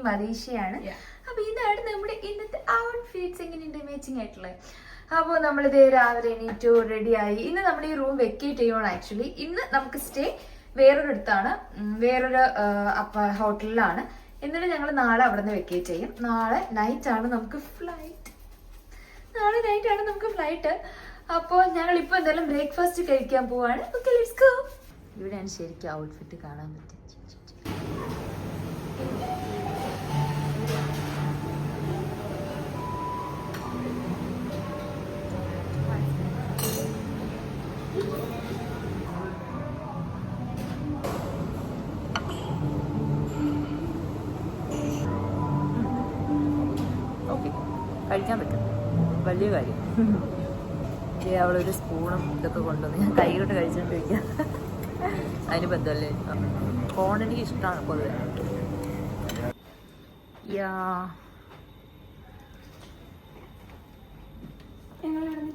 മലേഷ്യയാണ്. അപ്പൊ ഇതാണ് നമ്മുടെ ഇന്നത്തെ ഔട്ട്ഫിറ്റ്സ്. എങ്ങനെയുണ്ട് മാച്ചിങ് ആയിട്ടുള്ളത്? അപ്പോൾ നമ്മളിത് രാവിലെ എണീറ്റു റെഡിയായി. ഇന്ന് നമ്മൾ ഈ റൂം വെക്കേറ്റ് ചെയ്യണം. ആക്ച്വലി ഇന്ന് നമുക്ക് സ്റ്റേ വേറൊരിടത്താണ്, വേറൊരു ഹോട്ടലിലാണ്. എന്നിട്ട് ഞങ്ങൾ നാളെ അവിടെ നിന്ന് വെക്കേറ്റ് ചെയ്യും. നാളെ നൈറ്റ് ആണ് നമുക്ക് ഫ്ലൈറ്റ്. അപ്പോൾ ഞങ്ങൾ ഇപ്പോൾ എന്തായാലും ബ്രേക്ക്ഫാസ്റ്റ് കഴിക്കാൻ പോവാണ്. Okay, let's go. ഇവിടെയാണ് ശരിക്കും ഔട്ട്ഫിറ്റ് കാണാൻ പറ്റും. ഓക്കെ, കഴിക്കാൻ പറ്റും, വലിയ കാര്യം. അവളൊരു സ്പൂണും ഇതൊക്കെ കൊണ്ടുവന്ന് ഞാൻ കൈ കൊണ്ട് കഴിച്ചോണ്ടിരിക്കുക. അതിന് ബന്ധമല്ലേ, കോൺ എനിക്ക് ഇഷ്ടമാണ് പൊതുവെ.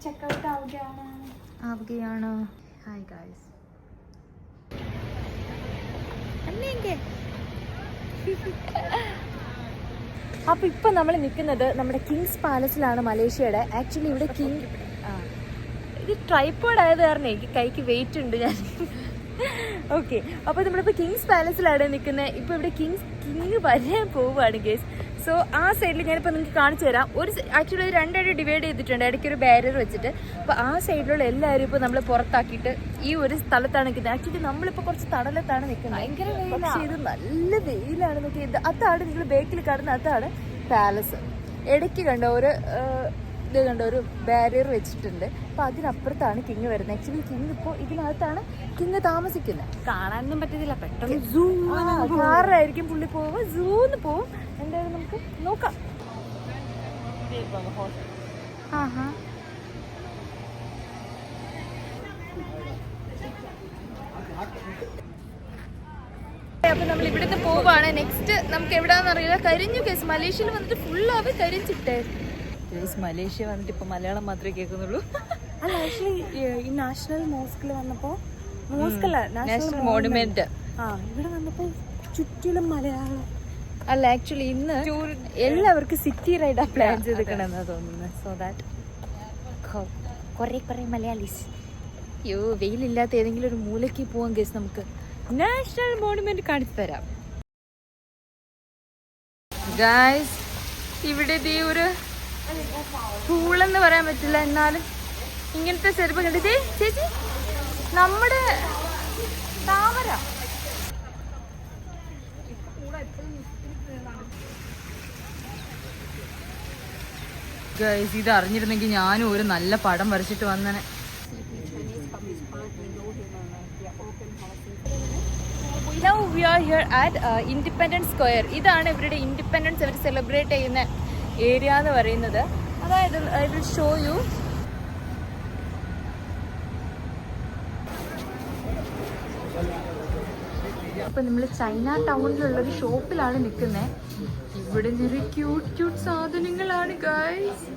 ചെക്കൗട്ട് ആവുകയാണ്. Hi guys. അപ്പൊ ഇപ്പൊ നമ്മൾ നിൽക്കുന്നത് നമ്മുടെ കിങ്സ് പാലസിലാണ്, മലേഷ്യയുടെ. ആക്ച്വലി ഇവിടെ ഇത് ട്രൈപ്പോഡ് ആയത് കാരണം എനിക്ക് കൈക്ക് വെയിറ്റ് ഉണ്ട് ഞാൻ. ഓക്കെ, അപ്പോൾ നമ്മളിപ്പോൾ കിങ്സ് പാലസിലാണ് നിൽക്കുന്നത്. ഇപ്പോൾ ഇവിടെ കിങ് വരാൻ പോവുകയാണ് ഗേസ്. സോ ആ സൈഡിൽ ഞാനിപ്പോൾ നിങ്ങൾക്ക് കാണിച്ചു തരാം. ആക്ച്വലി ഒരു രണ്ടായിട്ട് ഡിവൈഡ് ചെയ്തിട്ടുണ്ട്, ഇടയ്ക്ക് ഒരു ബാരിയർ വെച്ചിട്ട്. അപ്പോൾ ആ സൈഡിലുള്ള എല്ലാവരും ഇപ്പോൾ നമ്മൾ പുറത്താക്കിയിട്ട് ഈ ഒരു സ്ഥലത്താണ് നിൽക്കുന്നത്. ആക്ച്വലി നമ്മളിപ്പോൾ കുറച്ച് തടലത്താണ് നിൽക്കുന്നത്. പക്ഷേ ഇത് നല്ല വെയിലാണ്. നോക്കിയത് അതാണ് നിങ്ങൾ ബേക്കിൽ കാണുന്ന, അതാണ് പാലസ്. ഇടയ്ക്ക് കണ്ടോ ഒരു ബാരിയർ വെച്ചിട്ടുണ്ട്. അപ്പോൾ അതിനപ്പുറത്താണ് കിങ് വരുന്നത്. ആക്ച്വലി കിങ് ഇപ്പോൾ ഇതിനകത്താണ് കിങ് താമസിക്കുന്നത്. കാണാനൊന്നും പറ്റത്തില്ല, പെട്ടെന്ന് സൂ കാറായിരിക്കും പുള്ളി പോവുക, സൂന്ന് പോവും. എന്തായാലും നമുക്ക് നോക്കാം. അപ്പൊ നമ്മൾ ഇവിടുന്ന് പോവാണ്. നെക്സ്റ്റ് നമുക്ക് എവിടാന്ന് അറിയില്ല. കരിഞ്ഞു കേസ്. മലേഷ്യയിൽ വന്നിട്ട് ഫുള്ളാവ് കരിഞ്ഞിട്ടേ. മലേഷ്യ വന്നിട്ട് ഇപ്പൊ മലയാളം മാത്രമേ കേൾക്കുന്നുള്ളൂ. അല്ല, ആക്ച്വലി ഈ നാഷണൽ മോസ്കിൽ വന്നപ്പോ, നാഷണൽ മോണുമെന്റ് ഇവിടെ വന്നപ്പോ ചുറ്റിലും മലയാളം. അല്ല, ആക്ച്വലി ഇന്ന് എല്ലാവർക്കും സിറ്റി റൈഡാ പ്ലാൻ ചെയ്തിരിക്കണമെന്നാ തോന്നുന്നത്. സോ ദാറ്റ് കുറെ മലയാളീസ്. അയ്യോ, വെയിലില്ലാത്ത ഏതെങ്കിലും ഒരു മൂലയ്ക്ക് പോവാൻ കേസ് നമുക്ക് നാഷണൽ മോണുമെന്റ് കാണിച്ചു തരാം. ഗായ്സ്, ഇവിടെ ഒരു പൂളെന്ന് പറയാൻ പറ്റില്ല, എന്നാലും ഇങ്ങനത്തെ ചെരുപ്പ് കണ്ടിട്ടേ ചേച്ചി, നമ്മുടെ താമര. ഗൈസ്, ഇത് അറിഞ്ഞിരുന്നെങ്കിൽ ഞാനും ഒരു നല്ല പടം വരച്ചിട്ട് വന്നനെ. Now we are here at Independence Square. ഇതാണ് ഇവരുടെ ഇൻഡിപെൻഡൻസ് അവർ സെലിബ്രേറ്റ് ചെയ്യുന്ന ഏരിയ എന്ന് പറയുന്നത്. അതായത് ഐ വിൽ ഷോ യു. അപ്പൊ നമ്മൾ ചൈന ടൗണിലുള്ളൊരു ഷോപ്പിലാണ് നിൽക്കുന്നത്. ഇവിടെ നിറയെ ക്യൂട്ട് സാധനങ്ങളാണ് ഗൈസ്.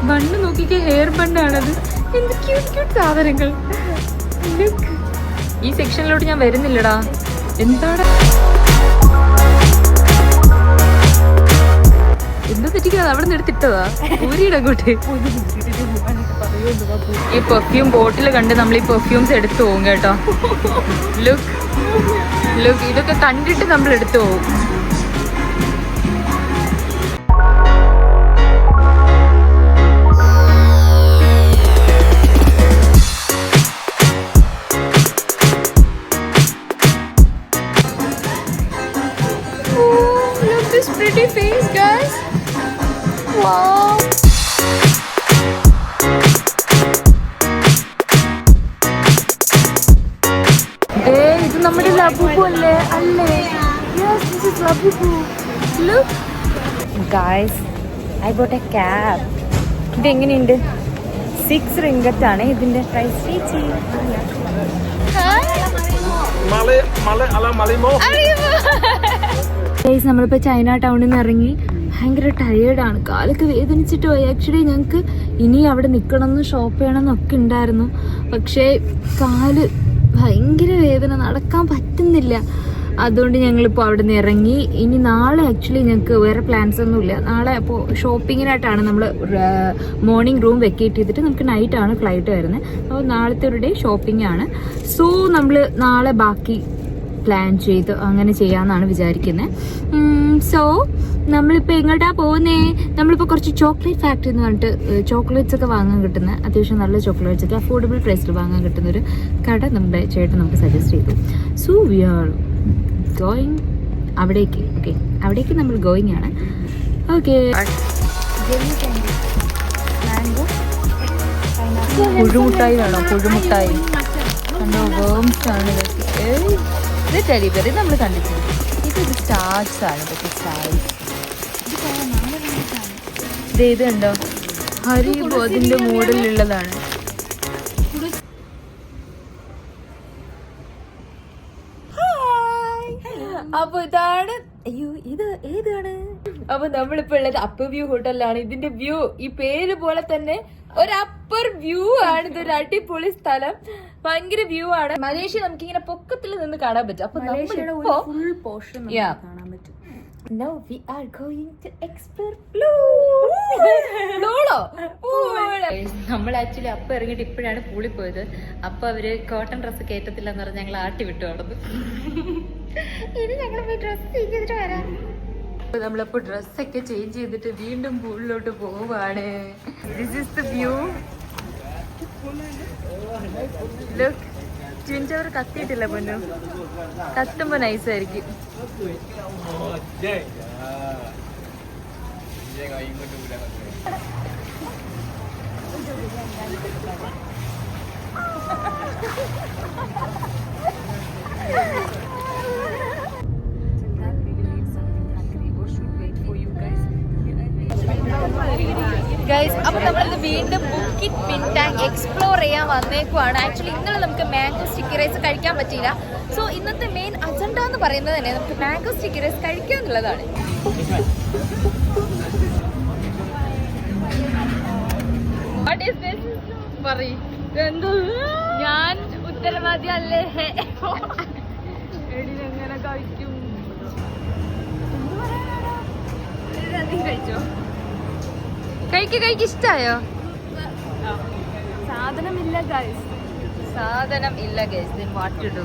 ബണ്ണ് നോക്കിക്കേ, ഹെയർ ബണ്ണാണത്. എന്ത് ക്യൂട്ട് സാധനങ്ങൾ. ഈ സെക്ഷനിലോട്ട് ഞാൻ വരുന്നില്ലടാ. എന്താണ് എന്താ തെറ്റിക്കാതെ അവിടെ നിന്ന് എടുത്തിട്ടതാ ഊരിയുടെ അങ്ങോട്ട്. ഈ പെർഫ്യൂം ബോട്ടിൽ കണ്ട് നമ്മൾ ഈ പെർഫ്യൂംസ് എടുത്തു പോകും കേട്ടോ. ലുക്ക് ഇതൊക്കെ കണ്ടിട്ട് നമ്മൾ എടുത്തു പോകും. pretty face, guys. Wow. ഇത് നമ്മുടെ ലബുബു അല്ലേ? Yes, this is Labubu. Look. Guys, I got a cap. ഇത് എങ്ങനെയുണ്ട്? 6 ringgit ആണ് ഇതിന്റെ പ്രൈസ്. ചേച്ചി നമ്മളിപ്പോ ചൈന ടൗണിൽ നിന്ന് ഇറങ്ങി. ഭയങ്കര ടയേർഡാണ്, കാലൊക്കെ വേദനിച്ചിട്ട് പോയി. ആക്ച്വലി ഞങ്ങൾക്ക് ഇനി അവിടെ നിൽക്കണമെന്ന് ഷോപ്പ് ചെയ്യണമെന്നൊക്കെ ഉണ്ടായിരുന്നു. പക്ഷേ കാല് ഭയങ്കര വേദന, നടക്കാൻ പറ്റുന്നില്ല. അതുകൊണ്ട് ഞങ്ങളിപ്പോൾ അവിടെ നിന്ന് ഇറങ്ങി. ഇനി നാളെ ആക്ച്വലി ഞങ്ങൾക്ക് വേറെ പ്ലാൻസ് ഒന്നുമില്ല. നാളെ അപ്പോൾ ഷോപ്പിങ്ങിനായിട്ടാണ് നമ്മൾ മോർണിംഗ് റൂം വെക്കേറ്റ് ചെയ്തിട്ട് നമുക്ക് നൈറ്റാണ് ഫ്ലൈറ്റ് വരുന്നത്. അപ്പോൾ നാളത്തെ ഒരു ഡേ ഷോപ്പിംഗ് ആണ്. സോ നമ്മൾ നാളെ ബാക്കി പ്ലാൻ ചെയ്ത് അങ്ങനെ ചെയ്യാമെന്നാണ് വിചാരിക്കുന്നത്. സോ നമ്മളിപ്പോൾ എങ്ങോട്ടാ പോകുന്നേ? നമ്മളിപ്പോൾ കുറച്ച് ചോക്ലേറ്റ് ഫാക്ടറി എന്ന് പറഞ്ഞിട്ട് ചോക്ലേറ്റ്സ് ഒക്കെ വാങ്ങാൻ കിട്ടുന്ന, അത്യാവശ്യം നല്ല ചോക്ലേറ്റ്സ് ഒക്കെ അഫോർഡബിൾ പ്രൈസിൽ വാങ്ങാൻ കിട്ടുന്ന ഒരു കട നമ്മുടെ ചേട്ടൻ നമുക്ക് സജസ്റ്റ് ചെയ്തു. സോ വി ആർ ഗോയിങ് അവിടേക്ക്. ഓക്കെ, അവിടേക്ക് നമ്മൾ ഗോയിങ് ആണ്. ഓക്കെ, പുഴുമുട്ടായി വേണോ? പുഴുമുട്ടായി വേംസ് ആണ് ഇതൊക്കെ. ഇത് ടെലിബറി നമ്മൾ കണ്ടിട്ടുണ്ട്. ഇത് സ്റ്റാർസ് ആണ്. ഇതൊക്കെ സ്റ്റാർസ്. ഇത് കണ്ടോ? ഹരിബോ അതിന്റെ മോഡലിലുള്ളതാണ്. അപ്പൊ ഇതാണ്. അയ്യോ, ഇത് ഏതാണ്? അപ്പൊ നമ്മളിപ്പോ ഉള്ളത് അപ്പർ വ്യൂ ഹോട്ടലിലാണ്. ഇതിന്റെ വ്യൂ ഈ പേര് പോലെ തന്നെ ഒരു അപ്പർ വ്യൂ ആണ്. ഇതൊരു അടിപൊളി സ്ഥലം, ഭയങ്കര വ്യൂ ആണ്. മലേഷ്യ നമുക്ക് ഇങ്ങനെ പൊക്കത്തിൽ നിന്ന് കാണാൻ പറ്റും. അപ്പൊ ഫുൾ പോർഷൻ കാണാൻ പറ്റും. Now we are going to explore പൂളോ. നമ്മൾ ആക്ച്വലി അപ്പൊ ഇറങ്ങിയിട്ട് ഇപ്പോഴാണ് പൂളിൽ പോയത്. അപ്പൊ അവര് കോട്ടൺ ഡ്രസ്സ് കയറ്റത്തില്ല എന്ന് പറഞ്ഞ് ഞങ്ങൾ ആട്ടി വിട്ടു നടന്നു. ഇനി ഞങ്ങൾ പോയി ഡ്രസ് ചേഞ്ച് ചെയ്തിട്ട് വരാം. നമ്മളപ്പോ ഡ്രസ്സൊക്കെ ചേഞ്ച് ചെയ്തിട്ട് വീണ്ടും പൂളിലോട്ട് പോവാണ്. This is the view. Look, ചുഞ്ചവർ കത്തിയിട്ടില്ല പൊന്നു. കത്തുമ്പോ നൈസായിരിക്കും. ഗൈസ്, അപ്പൊ നമ്മളിത് വീണ്ടും ബുക്കിറ്റ് പിൻടാങ് എക്സ്പ്ലോർ ചെയ്യാൻ വന്നേക്കുവാണ്. ആക്ച്വലി ഇന്നലെ നമുക്ക് മാംഗോ സ്റ്റിക്കി റൈസ് കഴിക്കാൻ പറ്റിയില്ല. സോ ഇന്നത്തെ മെയിൻ അജണ്ട എന്ന് പറയുന്നത് തന്നെ നമുക്ക് മാംഗോ സ്റ്റിക്കി റൈസ് കഴിക്കുക എന്നുള്ളതാണ്. ഞാൻ ഉത്തരവാദി അല്ലേ? എങ്ങനെ കഴിക്കും? കഴിച്ചോ? കഴിക്ക് ഇഷ്ടായോ? സാധനമില്ല ഗൈസ്. സാധനം ഇല്ല guys. then what to do?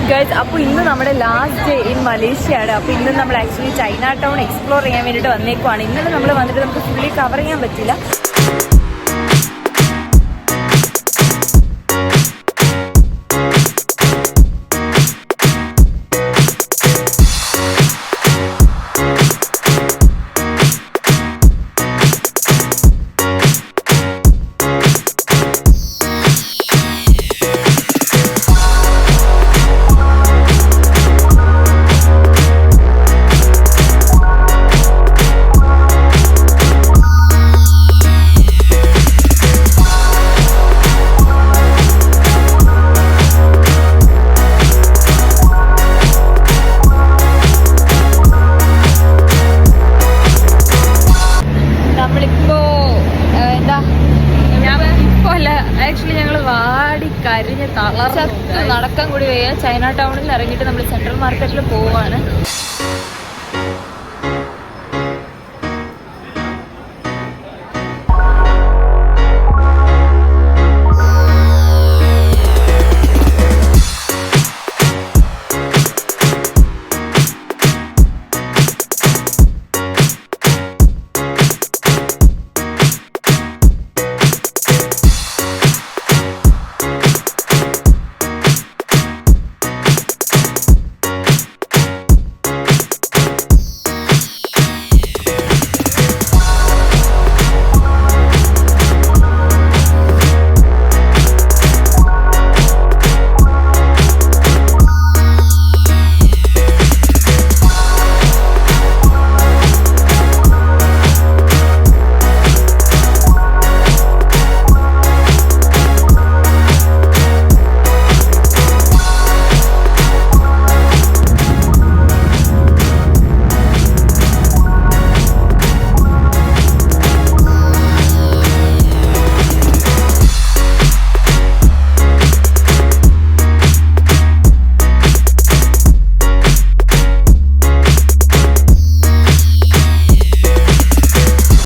Guys, അപ്പോൾ ഇന്ന് നമ്മുടെ ലാസ്റ്റ് ഡേ ഇൻ മലേഷ്യ ആണ്. അപ്പോൾ ഇന്ന് നമ്മൾ ആക്ച്വലി ചൈന ടൗൺ എക്സ്പ്ലോർ ചെയ്യാൻ വേണ്ടിയിട്ട് വന്നേക്കുവാണ്. ഇന്നലെ നമ്മൾ വന്നിട്ട് നമുക്ക് ഫുള്ളി കവർ ചെയ്യാൻ പറ്റില്ല. നടക്കാൻ കൂടി വയ്യ. ചൈന ടൗണിൽ ഇറങ്ങിയിട്ട് നമ്മൾ സെൻട്രൽ മാർക്കറ്റിൽ പോവാണ്.